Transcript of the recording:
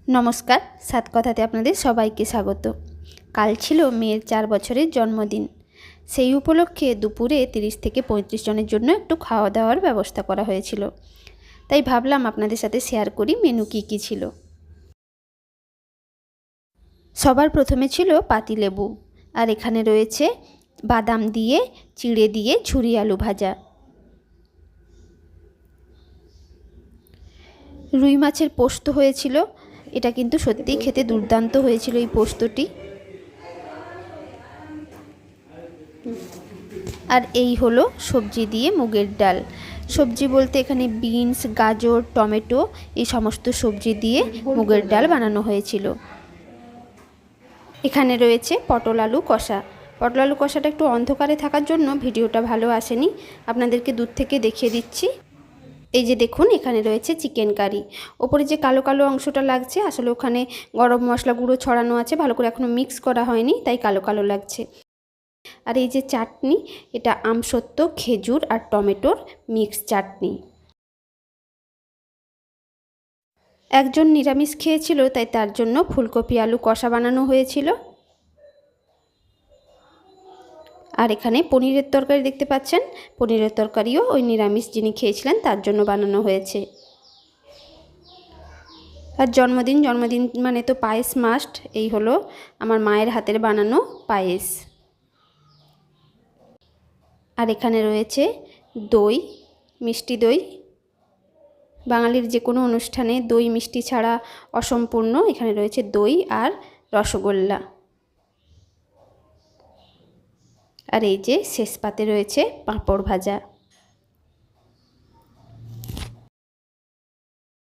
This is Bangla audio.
নমস্কার, সাত কথাতে আপনাদের সবাইকে স্বাগত। কাল ছিল মেয়ের 4 বছরের জন্মদিন। সেই উপলক্ষে দুপুরে 30 থেকে 35 জনের জন্য একটু খাওয়া দাওয়ার ব্যবস্থা করা হয়েছিল। তাই ভাবলাম আপনাদের সাথে শেয়ার করি মেনু কী ছিল। সবার প্রথমে ছিল পাতিলেবু, আর এখানে রয়েছে বাদাম দিয়ে চিড়ে দিয়ে ঝুরি আলু ভাজা। রুই মাছের পোস্ত হয়েছিল, এটা কিন্তু সত্যিই খেতে দুর্দান্ত হয়েছিল এই পোস্তটি। আর এই হলো সবজি দিয়ে মুগের ডাল। সবজি বলতে এখানে বিনস, গাজর, টমেটো এই সমস্ত সবজি দিয়ে মুগের ডাল বানানো হয়েছিল। এখানে রয়েছে পটল আলু কষা। পটল আলু কষাটা একটু অন্ধকারে থাকার জন্য ভিডিওটা ভালো আসেনি, আপনাদেরকে দূর থেকে দেখিয়ে দিচ্ছি। এই যে দেখুন, এখানে রয়েছে চিকেন কারি। ওপরে যে কালো কালো অংশটা লাগছে, আসলে ওখানে গরম মশলা গুঁড়ো ছড়ানো আছে, ভালো করে এখনও মিক্স করা হয়নি, তাই কালো কালো লাগছে। আর এই যে চাটনি, এটা আমসত্ত্ব, খেজুর আর টমেটোর মিক্স চাটনি। একজন নিরামিষ খেয়েছিল, তাই তার জন্য ফুলকপি আলু কষা বানানো হয়েছিল। আর এখানে পনিরের তরকারি দেখতে পাচ্ছেন, পনিরের তরকারিও ওই নিরামিষ যিনি খেয়েছিলেন তার জন্য বানানো হয়েছে। আর জন্মদিন মানে তো পায়েস মাস্ট। এই হলো আমার মায়ের হাতের বানানো পায়েস। আর এখানে রয়েছে দই, মিষ্টি দই। বাঙালির যে কোনো অনুষ্ঠানে দই মিষ্টি ছাড়া অসম্পূর্ণ। এখানে রয়েছে দই আর রসগোল্লা। আর এই যে শেষ পাতে রয়েছে পাঁপড় ভাজা।